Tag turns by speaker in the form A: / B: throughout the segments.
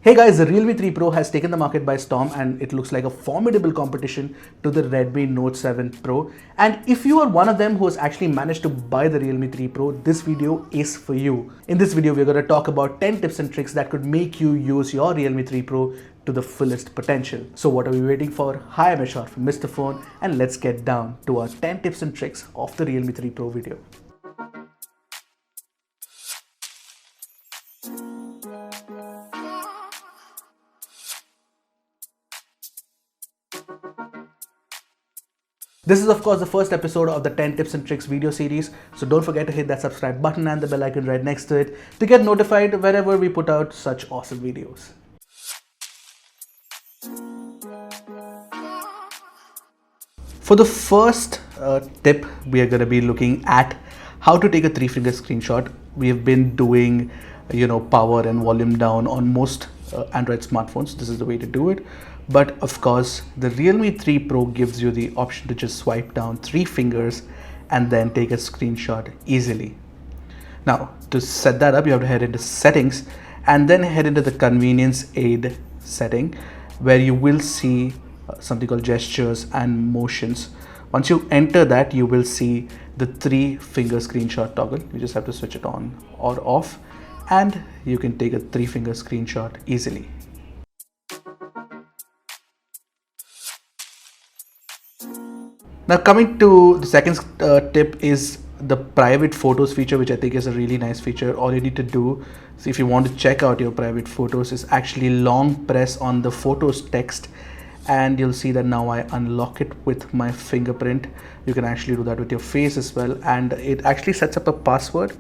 A: Hey guys, the Realme 3 Pro has taken the market by storm and it looks like a formidable competition to the Redmi Note 7 Pro. And if you are one of them who has actually managed to buy the Realme 3 Pro, this video is for you. In this video, we're going to talk about 10 tips and tricks that could make you use your Realme 3 Pro to the fullest potential. So what are we waiting for? Hi, I'm Ershad from Mr. Phone and let's get down to our 10 tips and tricks of the Realme 3 Pro video. This is of course the first episode of the 10 tips and tricks video series, so don't forget to hit that subscribe button and the bell icon right next to it to get notified whenever we put out such awesome videos. For the first tip, we are going to be looking at how to take a 3-finger screenshot. We have been doing power and volume down on most Android smartphones. This is the way to do it. But of course, the Realme 3 Pro gives you the option to just swipe down 3 fingers and then take a screenshot easily. Now, to set that up, you have to head into settings and then head into the convenience aid setting where you will see something called gestures and motions. Once you enter that, you will see the 3-finger screenshot toggle. You just have to switch it on or off and you can take a 3-finger screenshot easily. Now coming to the second tip is the private photos feature, which I think is a really nice feature. All you need to do is, if you want to check out your private photos, is actually long press on the photos text and you'll see that now I unlock it with my fingerprint. You can actually do that with your face as well, and it actually sets up a password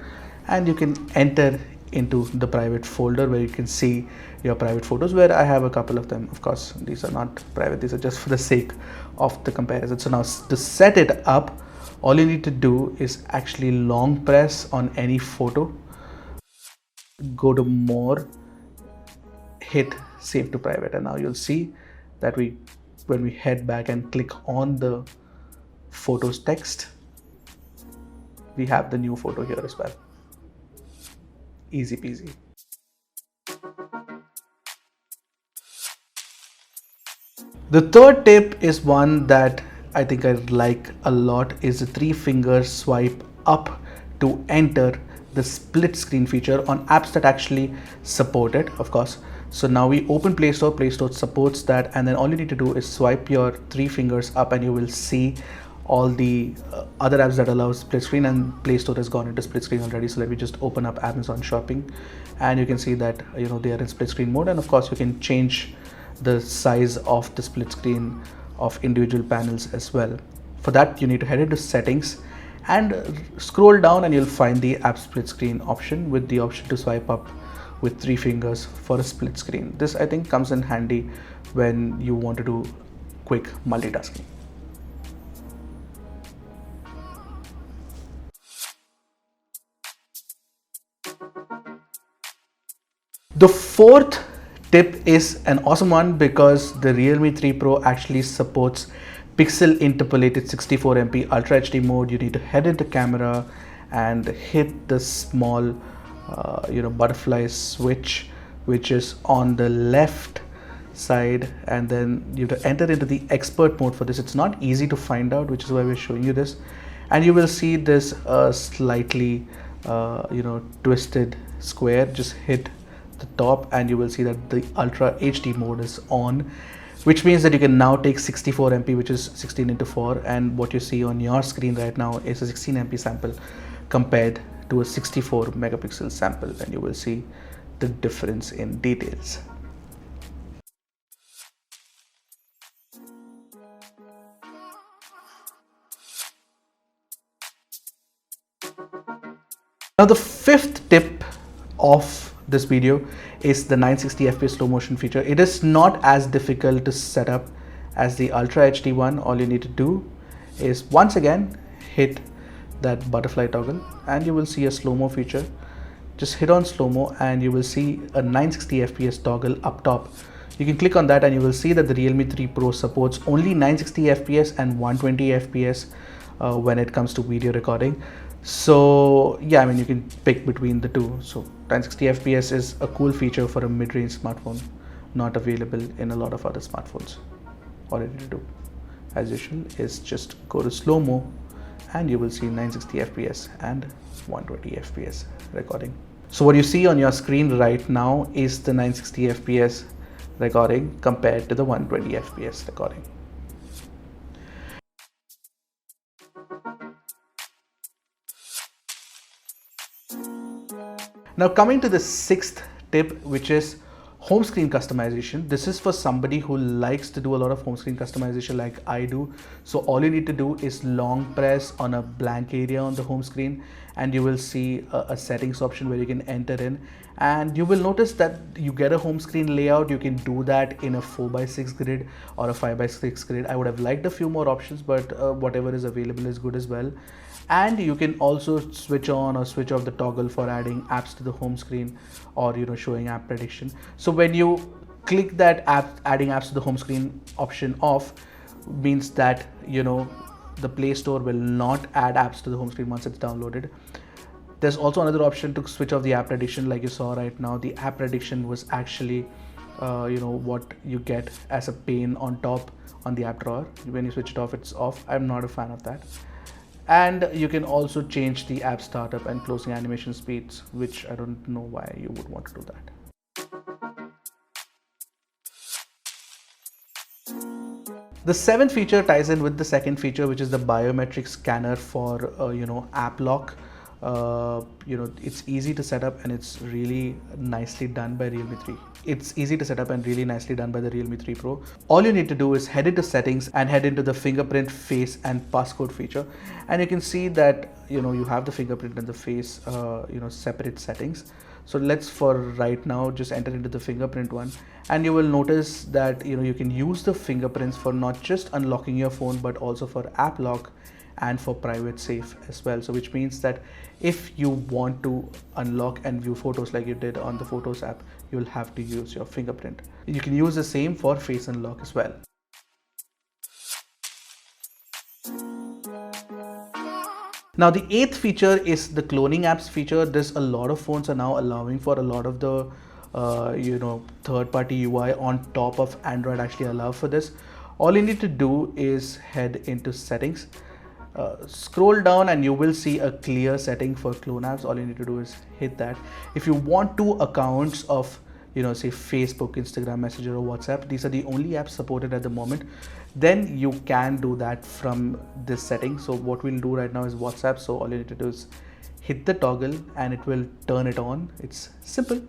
A: and you can enter into the private folder where you can see your private photos, where I have a couple of them. Of course, these are not private, these are just for the sake of the comparison. So now to set it up, all you need to do is actually long press on any photo, go to more, hit save to private, and now you'll see that when we head back and click on the photos text, we have the new photo here as well. Easy peasy. The third tip is one that I think I like a lot, is the 3-finger swipe up to enter the split screen feature on apps that actually support it, of course. So now we open Play Store, Play Store supports that, and then all you need to do is swipe your 3 fingers up and you will see all the other apps that allow split screen, and Play Store has gone into split screen already. So let me just open up Amazon Shopping and you can see that they are in split screen mode, and of course you can change the size of the split screen of individual panels as well. For that, you need to head into settings and scroll down and you'll find the app split screen option with the option to swipe up with 3 fingers for a split screen. This I think comes in handy when you want to do quick multitasking. The fourth tip is an awesome one because the Realme 3 Pro actually supports pixel interpolated 64MP Ultra HD mode. You need to head into camera and hit the small butterfly switch, which is on the left side, and then you have to enter into the expert mode for this. It's not easy to find out, which is why we're showing you this, and you will see this slightly twisted square. Just hit the top and you will see that the Ultra HD mode is on, which means that you can now take 64MP, which is 16:4, and what you see on your screen right now is a 16MP sample compared to a 64 megapixel sample, and you will see the difference in details. Now the fifth tip of this video is the 960fps slow motion feature. It is not as difficult to set up as the Ultra HD one. All you need to do is once again hit that butterfly toggle and you will see a slow-mo feature. Just hit on slow-mo and you will see a 960fps toggle up top. You can click on that and you will see that the Realme 3 Pro supports only 960fps and 120fps when it comes to video recording. So yeah, I mean, you can pick between the two. So 1060 fps is a cool feature for a mid-range smartphone, not available in a lot of other smartphones. All you need to do, as usual, is just go to slow mo, and you will see 960 fps and 120 fps recording. So what you see on your screen right now is the 960 fps recording compared to the 120 fps recording. Now coming to the sixth tip, which is home screen customization. This is for somebody who likes to do a lot of home screen customization like I do. So all you need to do is long press on a blank area on the home screen, and you will see a settings option where you can enter in, and you will notice that you get a home screen layout. You can do that in a 4:6 grid or a 5:6 grid. I would have liked a few more options, but whatever is available is good as well. And you can also switch on or switch off the toggle for adding apps to the home screen, or showing app prediction. So when you click that adding apps to the home screen option off, means that the Play Store will not add apps to the home screen once it's downloaded. There's also another option to switch off the app prediction. Like you saw right now, the app prediction was actually what you get as a pane on top on the app drawer. When you switch it off, it's off. I'm not a fan of that. And you can also change the app startup and closing animation speeds, which I don't know why you would want to do that. The seventh feature ties in with the second feature, which is the biometric scanner for app lock. It's easy to set up, and it's really nicely done by Realme 3. It's easy to set up and really nicely done by the Realme 3 Pro. All you need to do is head into settings and head into the fingerprint, face and passcode feature, and you can see that you have the fingerprint and the face separate settings. So let's, for right now, just enter into the fingerprint one, and you will notice that you can use the fingerprints for not just unlocking your phone, but also for app lock and for private safe as well. So which means that if you want to unlock and view photos like you did on the Photos app, you will have to use your fingerprint. You can use the same for face unlock as well. Now the eighth feature is the cloning apps feature. There's a lot of phones are now allowing for a lot of the third-party UI on top of Android actually allow for this. All you need to do is head into settings, scroll down, and you will see a clear setting for clone apps. All you need to do is hit that. If you want two accounts of say Facebook, Instagram, Messenger or WhatsApp, these are the only apps supported at the moment, then you can do that from this setting. So what we'll do right now is WhatsApp. So all you need to do is hit the toggle and it will turn it on. It's simple,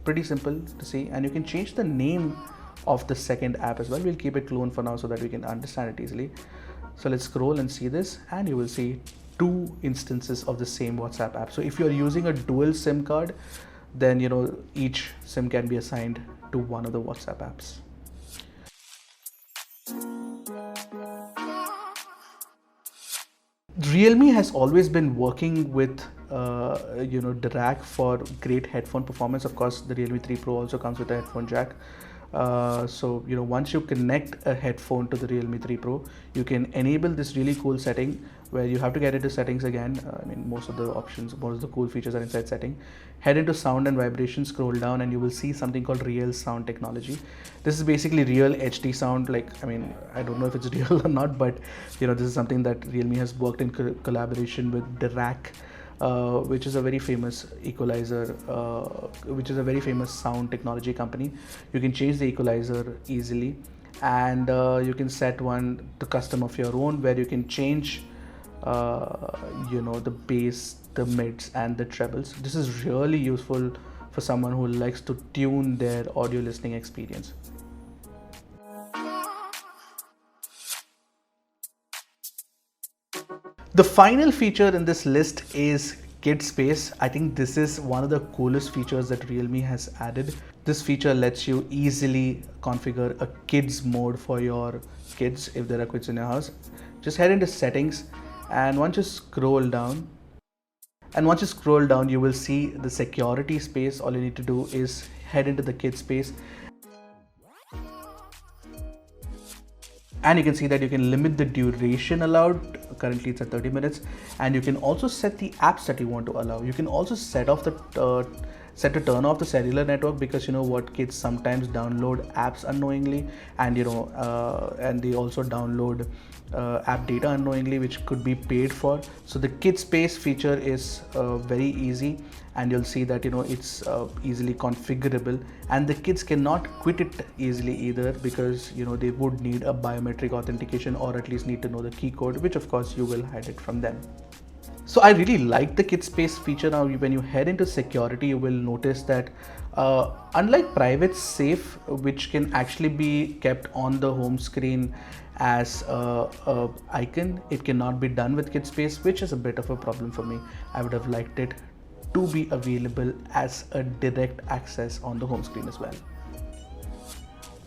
A: pretty simple to see, and you can change the name of the second app as well. We'll keep it clone for now so that we can understand it easily. So let's scroll and see this, and you will see two instances of the same WhatsApp app. So if you're using a dual SIM card, then each SIM can be assigned to one of the WhatsApp apps. Realme has always been working with Dirac for great headphone performance. Of course, the Realme 3 Pro also comes with a headphone jack. So once you connect a headphone to the Realme 3 Pro, you can enable this really cool setting where you have to get into settings again. Most of the options, most of the cool features are inside setting. Head into sound and vibration, scroll down, and you will see something called real sound technology. This is basically real HD sound. I don't know if it's real or not, but this is something that Realme has worked in collaboration with Dirac, which is a very famous equalizer, which is a very famous sound technology company. You can change the equalizer easily, and you can set one to custom of your own, where you can change the bass, the mids and the trebles. This is really useful for someone who likes to tune their audio listening experience. The final feature in this list is kid space. I think this is one of the coolest features that Realme has added. This feature lets you easily configure a kids mode for your kids if there are kids in your house. Just head into settings, and once you scroll down, you will see the security space. All you need to do is head into the kid space, And you can see that you can limit the duration allowed. Currently it's at 30 minutes, and you can also set the apps that you want to allow. You can also set off the set to turn off the cellular network, because you know what, kids sometimes download apps unknowingly, and and they also download app data unknowingly, which could be paid for. So the kid space feature is very easy, and you'll see that it's easily configurable, and the kids cannot quit it easily either, because they would need a biometric authentication, or at least need to know the key code, which of course you will hide it from them. So I really like the kid space feature. Now when you head into security, you will notice that unlike private safe, which can actually be kept on the home screen as a icon, it cannot be done with kid space, which is a bit of a problem for me. I would have liked it to be available as a direct access on the home screen as well.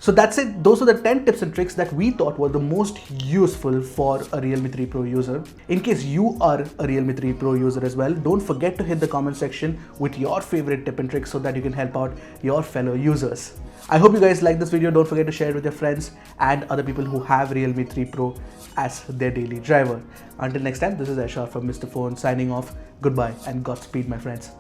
A: So that's it. Those are the 10 tips and tricks that we thought were the most useful for a Realme 3 Pro user. In case you are a Realme 3 Pro user as well, don't forget to hit the comment section with your favorite tip and tricks so that you can help out your fellow users. I hope you guys like this video. Don't forget to share it with your friends and other people who have Realme 3 Pro as their daily driver. Until next time, this is Ershad from Mr. Phone signing off. Goodbye and Godspeed, my friends.